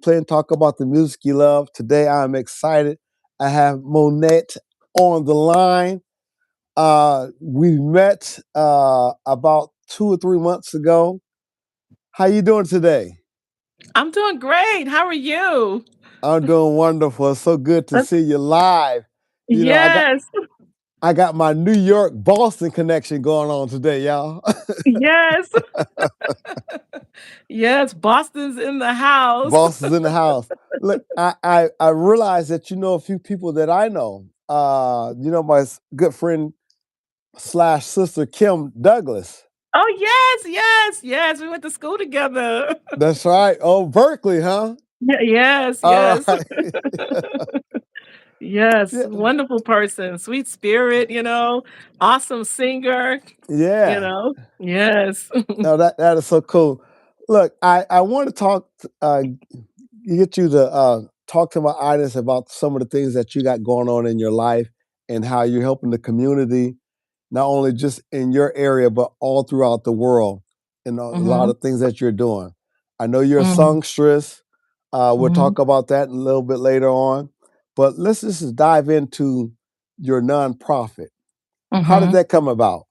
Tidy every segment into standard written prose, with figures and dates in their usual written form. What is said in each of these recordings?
Play and talk about the music you love. Today I'm excited. I have Monette on the line. We met about 2 or 3 months ago. How you doing today? I'm doing great. How are you? I'm doing wonderful. It's so good to That's see you live. You know, I got yes, I got my New York Boston connection going on today, y'all. yes, yes. Boston's in the house. Boston's in the house. Look, I realize that you know a few people that I know. My good friend slash sister Kim Douglas. Oh yes, yes, yes. We went to school together. That's right. Oh, Berkeley, huh? Yes, All yes, right. yes. Yeah, Wonderful person, sweet spirit. Awesome singer. yeah. Yes. No, that is so cool. Look, I want to get you to talk to my audience about some of the things that you got going on in your life and how you're helping the community, not only just in your area but all throughout the world, and a lot hmm of things that you're doing. I know you're a hmm songstress. We'll hmm talk about that a little bit later on, but let's just dive into your nonprofit. How did hmm that come about?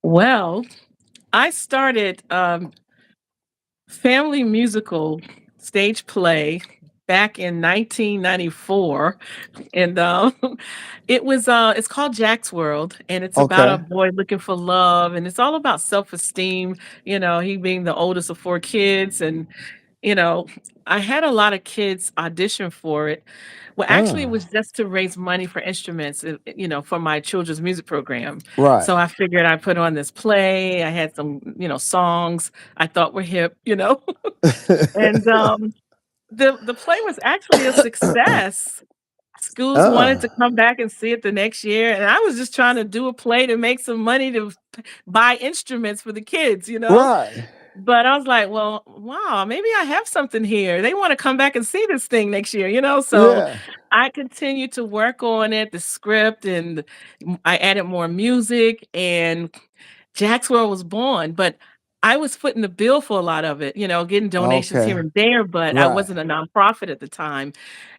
Well, I started family musical stage play back in 1994, and it's called Jack's World, and it's about a Okay. boy looking for love, and it's all about self-esteem. He being the oldest of four kids, and you know, I had a lot of kids audition for it. Well, actually, it was Ah, just to raise money for instruments, for my children's music program. right. So I figured I'd put on this play. I had some, songs I thought were hip, and the play was actually a success. Schools wanted to Ah, come back and see it the next year, and I was just trying to do a play to make some money to buy instruments for the kids. right. But I was like, "Well, wow, maybe I have something here. They wanna come back and see this thing next year?" So Yeah. I continued to work on it, the script, and I added more music, and Jacksboro was born, but I was footing the bill for a lot of it, getting donations here Okay. and there, but I Right. wasn't a nonprofit at the time.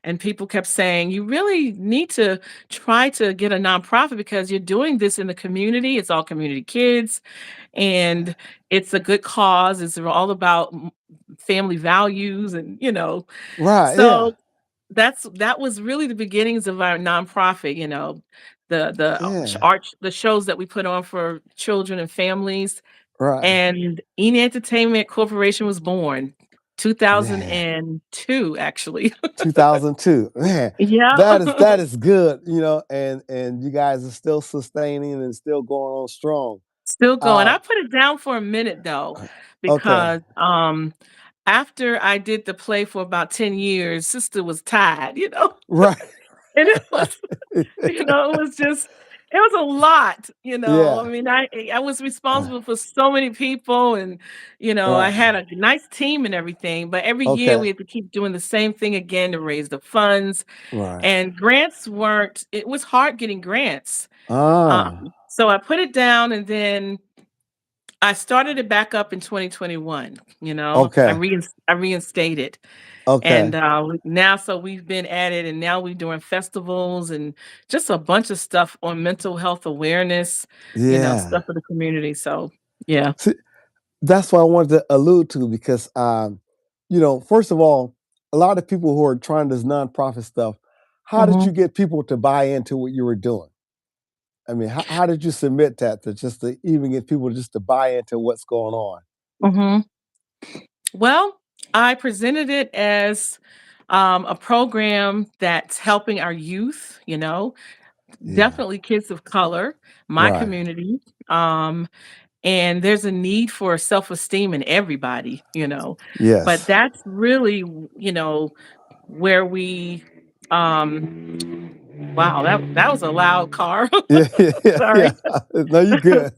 And people kept saying, "You really need to try to get a nonprofit because you're doing this in the community. It's all community kids, and it's a good cause. It's all about family values and. Right. Yeah. So that was really the beginnings of our nonprofit, Yeah. the shows that we put on for children and families, Right. and Enid Entertainment Corporation was born Man. 2002, actually. 2002. Man, Yeah. that is good, and you guys are still sustaining and still going on strong. Still going. Uh I put it down for a minute though, okay. because after I did the play for about 10 years, sister was tired. Right. And it was it was just it was a lot. I Yeah. mean, I was responsible for so many people, and I Right. had a nice team and everything, but every year Okay. we had to keep doing the same thing again to raise the funds, Right. and grants weren't it was hard getting grants. Ah. So I put it down, and then I started it back up in 2021. Okay. I reinstated, and, Okay. now so we've been at it, and now we're doing festivals and just a bunch of stuff on mental health awareness, Yeah. stuff for the community, so yeah. See, that's what I wanted to allude to because, first of all, a lot of people who are trying this nonprofit stuff, how did Mhm, you get people to buy into what you were doing? I mean, how did you submit that to just to even get people just to buy into what's going on? mhm. Well, I presented it as, a program that's helping our youth, Yeah. definitely kids of color, my Right. community, um, and there's a need for self-esteem in everybody. But Yes. that's really, where we um wow, that was a loud car. Yeah, yeah, yeah, yeah. Sorry. No, you good.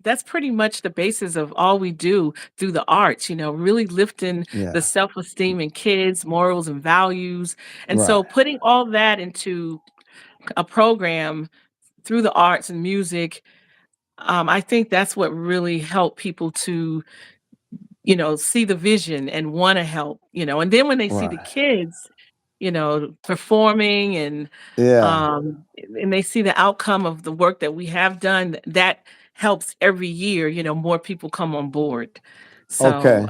That's pretty much the basis of all we do through the arts, really lifting the Yeah. self-esteem in kids, morals and values. And Right. so putting all that into a program through the arts and music, I think that's what really helped people to see the vision and wanna help, and then when they see the Right. kids, performing Yeah. and they see the outcome of the work that we have done, that helps every year, more people come on board. So, Okay.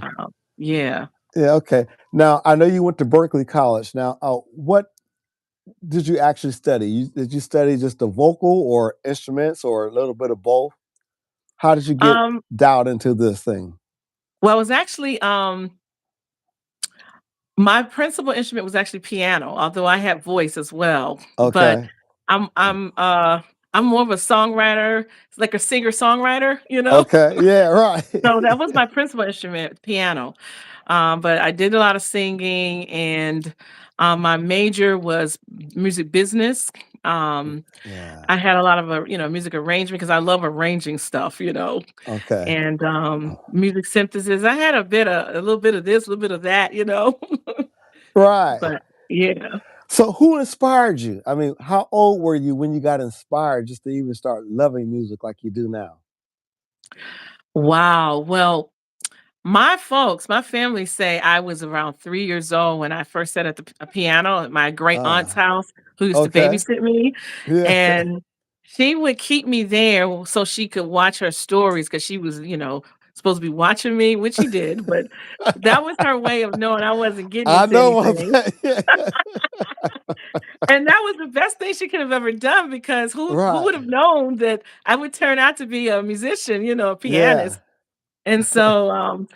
yeah. Yeah, okay. Now, I know you went to Berkeley College. Now, what did you actually study? Did you study just the vocal or instruments or a little bit of both? How did you get Um, dialed into this thing? well, it was actually, my principal instrument was actually piano, although I had voice as well, but Okay. I'm I'm, uh, I'm more of a songwriter, like a singer-songwriter. Okay. Yeah, right. So that was my principal instrument, piano. But I did a lot of singing and, my major was music business. Um, Yeah. I had a lot of, music arrangement because I love arranging stuff, Okay. and, music synthesis. I had a little bit of this, a little bit of that. Right. But yeah. So who inspired you? I mean, how old were you when you got inspired just to even start loving music like you do now? Wow. Well, my family say I was around 3 years old when I first sat at a piano at my great aunt's Uh, house, who used to okay. babysit me, Yeah. and she would keep me there so she could watch her stories because she was, supposed to be watching me, which she did, but that was her way of knowing I wasn't getting I into know about anything, that. and that was the best thing she could have ever done because who Right. would have known that I would turn out to be a musician, a Yeah. pianist, and so,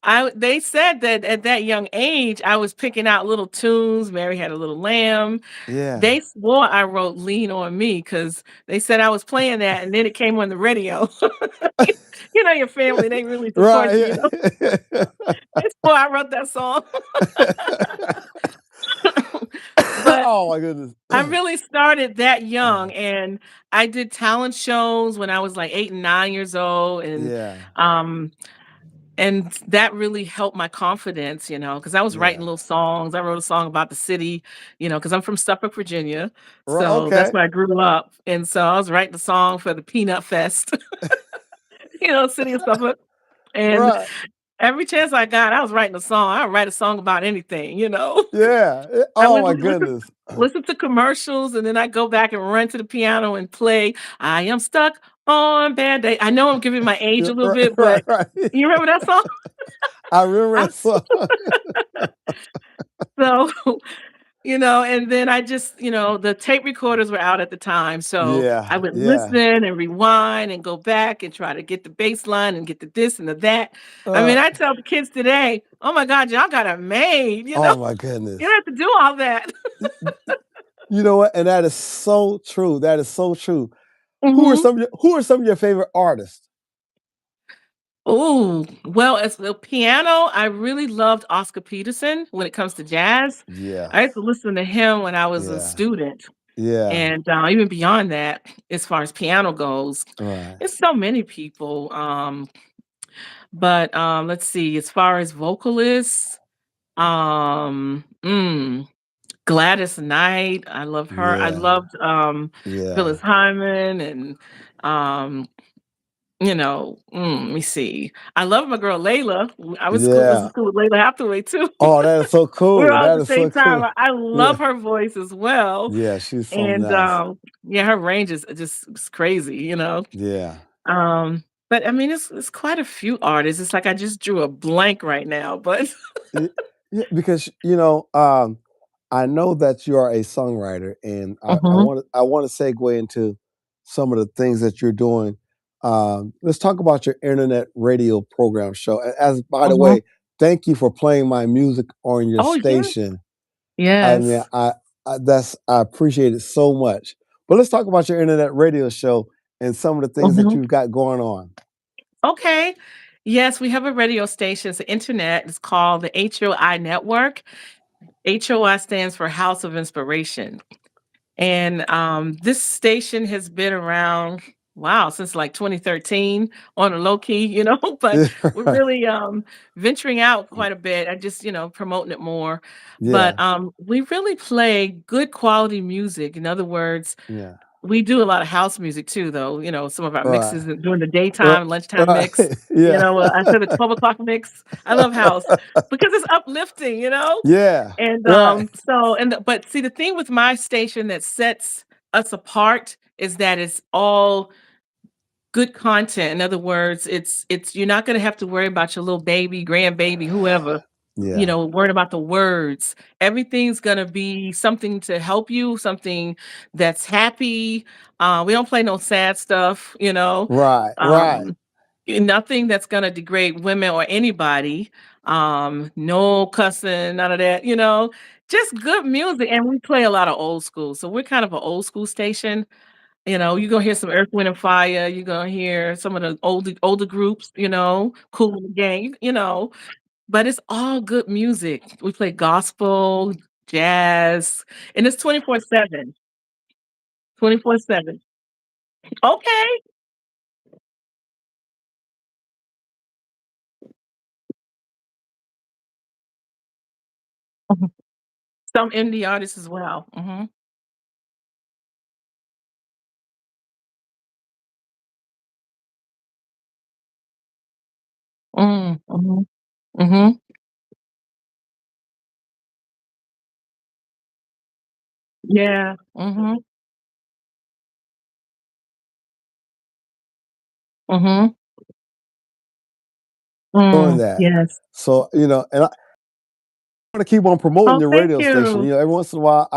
I they said that at that young age, I was picking out little tunes, Mary Had a Little Lamb. Yeah. They swore I wrote Lean on Me because they said I was playing that and then it came on the radio. Your family, they really support you, Right. Yeah. They swore I wrote that song. But Oh my goodness. I really started that young, Uh, and I did talent shows when I was, like, 8 and 9 years old, yeah. um and that really helped my confidence, because I was writing Yeah. little songs. I wrote a song about the city, because I'm from Suffolk, Virginia, Right. so that's Okay. where I grew up, and so I was writing a song for the Peanut Fest, city of Suffolk, and Right. every chance I got, I was writing a song. I would write a song about anything. Yeah. I Oh would my listen goodness. listen to commercials, and then I go back and run to the piano and play, "I am stuck on bad day." I know I'm giving my age Yeah, a little right, bit, right, but right. you remember that song? I remember I'm that song. so and then I just, the tape recorders were out at the time, so I Yeah, would yeah. listen and rewind and go back and try to get the bass line and get the this and the that. I mean, Uh, I tell the kids today, "Oh my god, y'all got it made," oh my You goodness. don't have to do all that. Y y You know what? And that is so true. That is so true. Mhm. Who are some of your favorite artists? Ooh, well, as the piano, I really loved Oscar Peterson when it comes to jazz. I used Yes. to listen to him when I was a Yeah. student, Yeah. and, even beyond that, as far as piano goes, Right. it's so many people, but, let's see, as far as vocalists, Gladys Knight, I love her. I Yeah. loved, Phyllis Yeah. Hyman and, um, let me see. I love my girl Layla. Was in Yeah. school with Layla Hathaway too. Oh, that is so We were cool. all at That the is so same time. cool. I love Yeah. her voice as well, Yeah, she's so and, nice. yeah, her range is just it's crazy. Yeah. But I mean, it's quite a few artists. It's like I just drew a blank right now, but Y Yeah, because, I know that you are a songwriter, and Mhm, I wanna segue into some of the things that you're doing. Let's talk about your internet radio program show. As by the mhm. way, thank you for playing my music on your Oh, yeah. station. I mean, Yes. I appreciate it so much. But let's talk about your internet radio show and some of the things that Mhm. you've got going on. Okay. Yes, we have a radio station. It's the internet. It's called the HOI Network. HOI stands for House of Inspiration. And, this station has been around, wow, since, like, 2013 on a low key, but we're Right. really, venturing out quite a bit. I just, promoting it more. But, Yeah, we really play good quality music. In other words, yeah. We do a lot of house music too, though, some of our Right. mixes during the R daytime, lunchtime right. mix, Yeah. I said the 12 o'clock mix. I love house because it's uplifting, Yeah. And, Right. but see, the thing with my station that sets us apart is that it's all good content. In other words, it's you're not gonna have to worry about your little baby, grandbaby, whoever, Yeah. worrying about the words. Everything's gonna be something to help you, something that's happy. We don't play no sad stuff, Right, right. um, nothing that's gonna degrade women or anybody. No cussing, none of that, just good music. And we play a lot of old school. So we're kind of an old school station. You're gonna hear some Earth, Wind& and Fire, you're gonna hear some of the older groups, Kool and the Gang, but it's all good music. We play gospel, jazz, and it's 24/7, 24/7. Okay. Mhm. Some indie artists as well. Mhm. Mhm. Mhm. Yeah. Mhm. Mhm. Doing that. Yes. So, and I wanna keep on promoting Oh, your thank radio station. you. Every once in a while,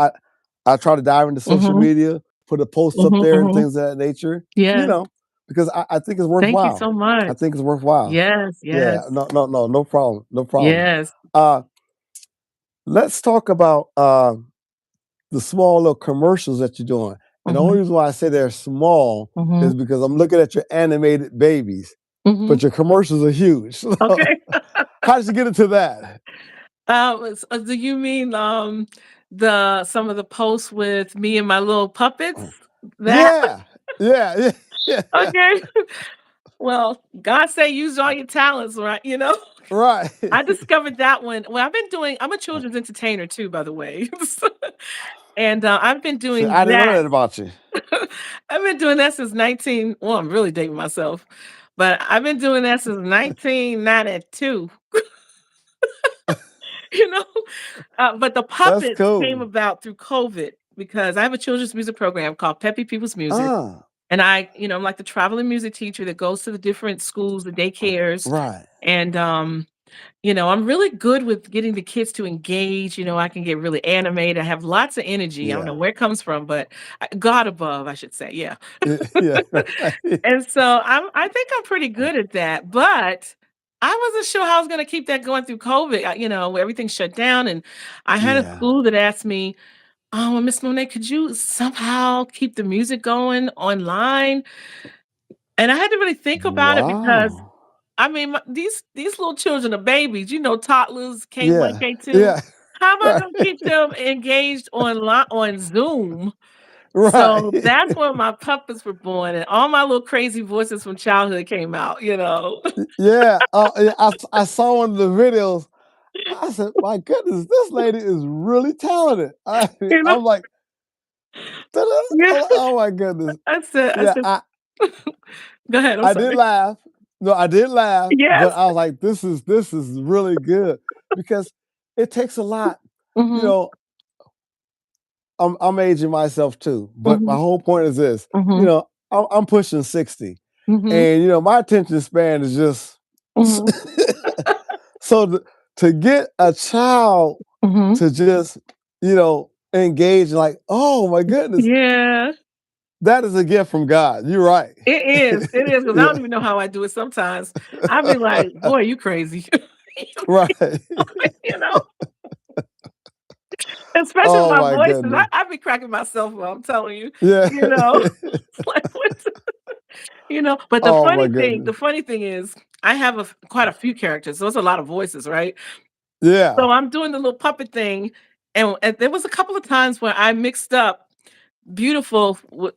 I try to dive into social Mhm. media, put a post up Mhm, there and mhm. things of that nature, Yes. because I think it's Thank you worthwhile. so I much. think it's worthwhile. Yes, Yeah, yes. no, no, no, no problem, no problem. Yes. Uh, let's talk about, the small little commercials that you're doing. And the only Mhm. reason why I say they're small is Mhm. because I'm looking at your animated babies, but Mhm. your commercials are huge. So, Okay. how did you get into that? Do you mean, the some of the posts with me and my little puppets? That? Yeah. Yeah, yeah, yeah. Okay. Well, God say use all your talents, right, Right. I discovered that one. Well, I'm a children's entertainer too, by the way. And, I've been See, doing I didn't know that. that about you. I've been doing that since 19 well, I'm really dating myself, but I've been doing that since 1992, you know? But the That's puppets came cool. about through COVID because I have a children's music program called Peppy People's Music, Ah, and I'm like the traveling music teacher that goes to the different schools, the daycares, right. and, I'm really good with getting the kids to engage. I can get really animated. I have lots of energy. I don't know Yeah. where it comes from, but God above, I should say. Yeah. Yeah, right. And so I think I'm pretty good at that, but I wasn't sure how I was going to keep that going through COVID. Where everything shut down, and I had a Yeah. school that asked me, "Oh, well, Miss Monet, could you somehow keep the music going online?" And I had to really think about it because Wow. I mean, these little children are babies, toddlers, K1, Yeah. K2. Yeah. How am I Right. gonna keep them engaged online on Zoom? Right. So that's when my puppets were born and all my little crazy voices from childhood came out. Yeah. Yeah, I saw one of the videos. I said, "My goodness, this lady is really talented." You know? I'm like, "Ta-da." Yeah. I'm like, "Oh my goodness." I Yeah, said I Go ahead, I'm I did sorry. laugh. No, I did laugh, but Yes. I was like, this is really good," because it takes a lot. You Mhm, know, I'm aging myself too, but my mhm, whole point is this, mhm, I'm pushing 60, mhm, and, my attention span is just mhm, so to get a child mhm. to just, engage like, "Oh my goodness, Yeah. that is a gift from God." You're right. It is, 'cause I don't Yeah, even know how I do it sometimes. I'd be like, "Boy, you crazy." right. You know? Especially with Oh my my voices, goodness. I be cracking myself up, I'm telling you, Yeah. you know? It's like, what but Oh my goodness. the funny thing is I have quite a few characters, so it's a lot of voices, right? Yeah. So I'm doing the little puppet thing, and there was a couple of times where I mixed up Beautiful with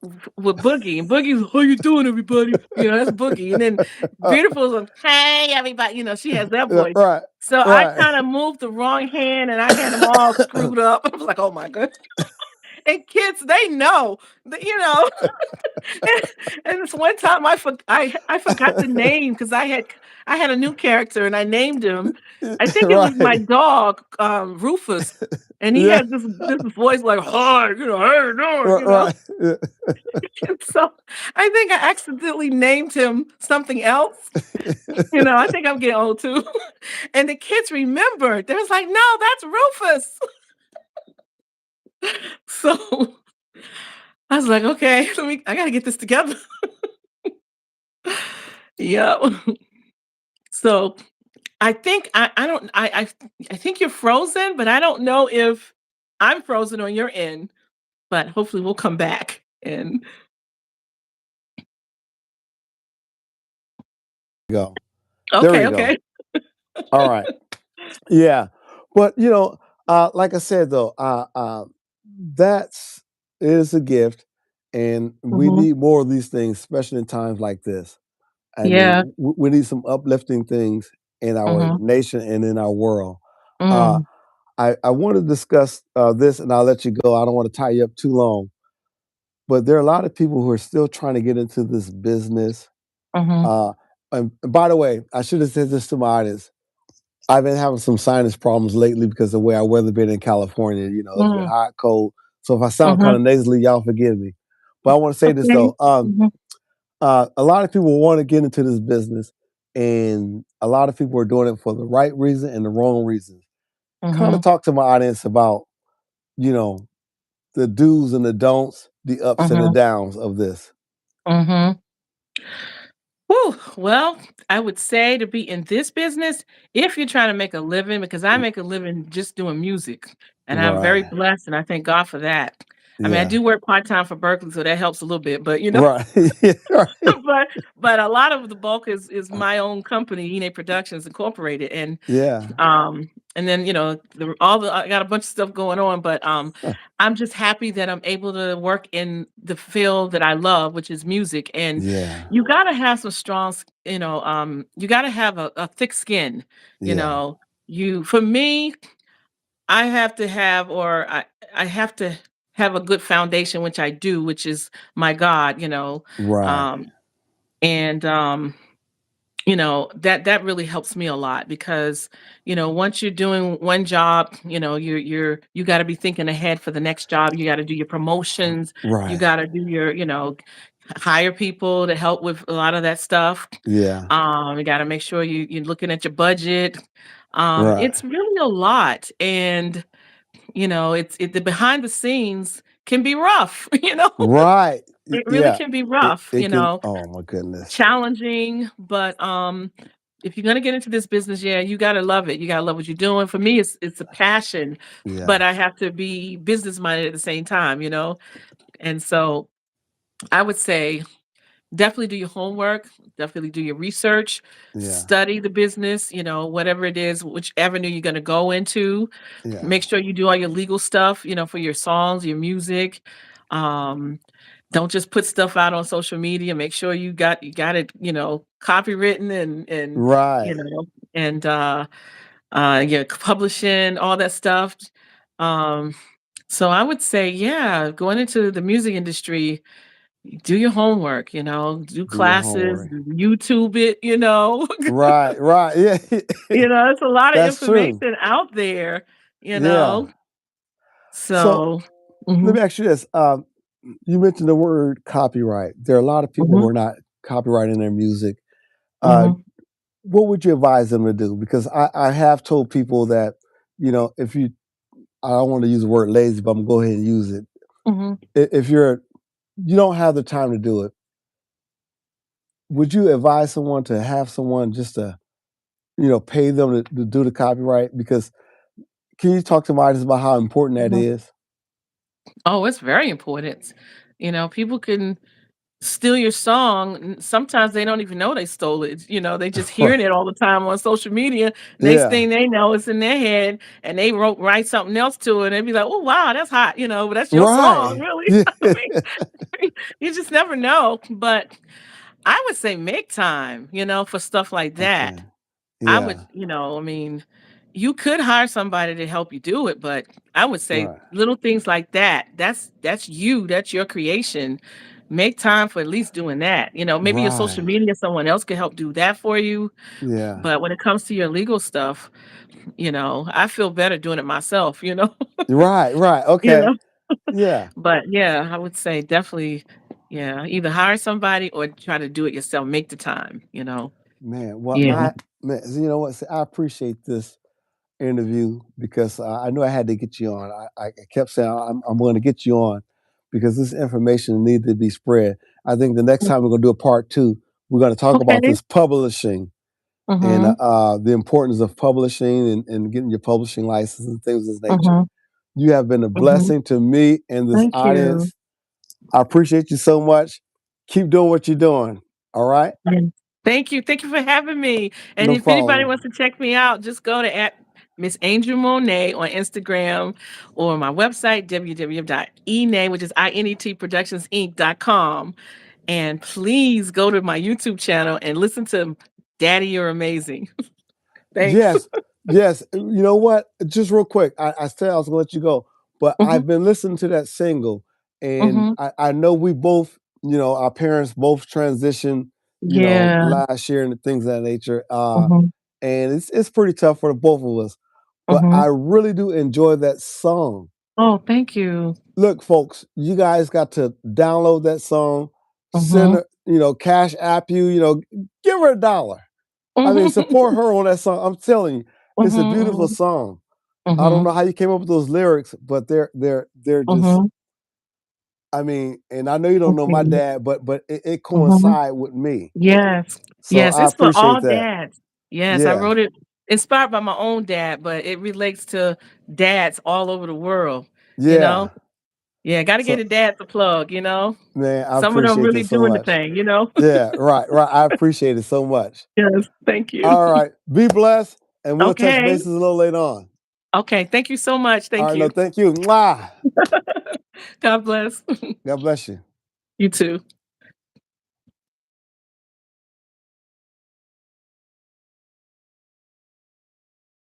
Boogie, and Boogie's, "How you doing, everybody?" That's Boogie, and then Uh, Beautiful's like, "Hey, everybody," she has that yeah, voice. right. So I Right. kinda moved the wrong hand, and I had them all screwed up. I was like, "Oh my god." and kids, they know, and this one time I forgot the name because I had a new character and I named him. I think it was my Right. dog, Rufus, and he Yeah. had this voice like, "Hi, how you doing?" Right. Yeah. And so I think I accidentally named him something else. I think I'm getting old too. And the kids remembered. They was like, "No, that's Rufus." So I was like, "Okay, I gotta get this together." Yeah. So I don't I think you're frozen, but I don't know if I'm frozen on your end, but hopefully we'll come back and Go. There okay, we go. okay. All right. Yeah. But, like I said, though, that's it is a gift, and we Mhm. need more of these things, especially in times like this. I Yeah. mean, we need some uplifting things in our Mhm. nation and in our world. Uh, Mm. I want to discuss this, and I'll let you go. I don't want to tie you up too long, but there are a lot of people who are still trying to get into this business. Mhm. Uh, and by the way, I should have said this to my audience. I've been having some sinus problems lately because of the way our weather been in California. It's been Mm. hot, cold. So if I sound kind Mhm. of nasally, y'all forgive me. But I want to say this Okay. though. Mhm. A lot of people want to get into this business, and a lot of people are doing it for the right reason and the wrong reasons. Kind of Mhm. talk to my audience about, you know, the do's and the don'ts, the ups and the Mhm. downs of this. Mhm. Whew, well, I would say to be in this business, if you're trying to make a living, because I R- make a living just doing music, and I'm very Right. blessed, and I thank God for that. I mean, I Yeah. do work part-time for Berkeley, so that helps a little bit, but, Right. Yeah, right. but a lot of the bulk is my own company, Ene Productions Incorporated, Yeah. and then, I got a bunch of stuff going on, but, I'm just happy that I'm able to work in the field that I love, which is music, and Yeah. you gotta have some you gotta have a thick skin, you Yeah. know? For me, I have to have or I have to have a good foundation, which I do, which is my God, Right. um, and, that really helps me a lot because, once you're doing one job, you gotta be thinking ahead for the next job. You gotta do your promotions. You Right. gotta do hire people to help with a lot of that stuff. Yeah. You gotta make sure you're looking at your budget. Right. It's really a lot, and the behind the scenes can be rough. Right. It really Yeah. can be It rough. it can, oh my goodness. Challenging, but, if you're gonna get into this business, yeah, you gotta love it. You gotta love what you're doing. For me, it's a passion, Yeah. but I have to be business-minded at the same time, you know? And so, I would say definitely do your homework, definitely do your research, Yeah. study the business, whatever it is, which avenue you're gonna go into. Yeah. Make sure you do all your legal stuff, for your songs, your music. Um, don't just put stuff out on social media. Make sure you got it, copywritten and you Right. know, and yeah, publishing, all that stuff. Um, so I would say, yeah, going into the music industry, do your homework, do Do your classes, homework. YouTube it. Right, right. Yeah. It's a lot of That's true. information out there, you Yeah. know. So So, let mhm, me ask you this. You mentioned the word copyright. There are a lot of people who mhm, are not copywriting their music. Uh, mhm, what would you advise them to do? Because I have told people that, if you, I don't want to use the word lazy, but I'm gonna go ahead and use it. mhm. If you don't have the time to do it, would you advise someone to have someone just to, pay them to do the copyright? Because can you talk to my audience about how important that Mhm. is? Oh, it's very important. People can steal your song. Sometimes they don't even know they stole it. They just hearing it all the time on social media. Next Yeah. thing they know, it's in their head, and they write something else to it, and be like, "Oh wow, that's hot," but that's your song, Right. really. Yeah. I mean, you just never know. But I would say make time, for stuff like Okay. that. I would, Yeah. I mean. You could hire somebody to help you do it, but I would say Right. little things like that, that's you, that's your creation. Make time for at least doing that. Maybe your social Right. media, someone else can help do that for you. Yeah. But when it comes to your legal stuff, I feel better doing it myself, Right, right, you okay. know? Yeah. But yeah, I would say definitely, yeah, either hire somebody or try to do it yourself. Make the time. Man, well, Yeah. you know what? See, I appreciate this interview because I knew I had to get you on. I kept saying I'm going to get you on because this information needs to be spread. I think the next time we're going to do a part two, we're going to talk about Okay. this publishing and Mhm. the importance of publishing and getting your publishing license and things of this nature. Mhm. You have been a Mhm. blessing to me and this Thank you. audience. I appreciate you so much. Keep doing what you're doing. All right. And thank you. Thank you for having me. And No if anybody problem. wants to check me out, just go to at Miss Angel Monet on Instagram or my website, www.ene, which is INETproductionsinc.com. And please go to my YouTube channel and listen to Daddy, You're Amazing. Thanks. Yes, yes. You know what? Just real quick, I said I was gonna let you go, but Mhm. I've been listening to that single, and Mhm. I know we both, our parents both transitioned, Yeah. last year and things of that nature. Mhm. And it's pretty tough for the both of us. But I Mhm. really do enjoy that song. Oh, thank you. Look, folks, you guys got to download that song, send Mhm. her, cash app you, give her $1. I mean, Mhm. support her on that song. I'm telling you, it's a Mhm. beautiful Mhm. song. I don't Mhm. know how you came up with those lyrics, but they're just. Mhm. I mean, and I know you don't Thank know my you. dad, but it Mhm. coincide with me, Yes. so Yes, I it's for appreciate all that. dads. Yes, I Yeah, wrote it inspired by my own dad, but it relates to dads all over the world, you know? yeah. Yeah, gotta get So, the dads a plug. man, I Some of them appreciate really this so doing the much. thing. Yeah, right, right. I appreciate it so much. Yes, thank you. All right, be blessed, and we'll touch Okay. bases a little later on. Okay, thank you so much. All Thank right, no, you. thank you. Mwah. God bless. God bless you. You too.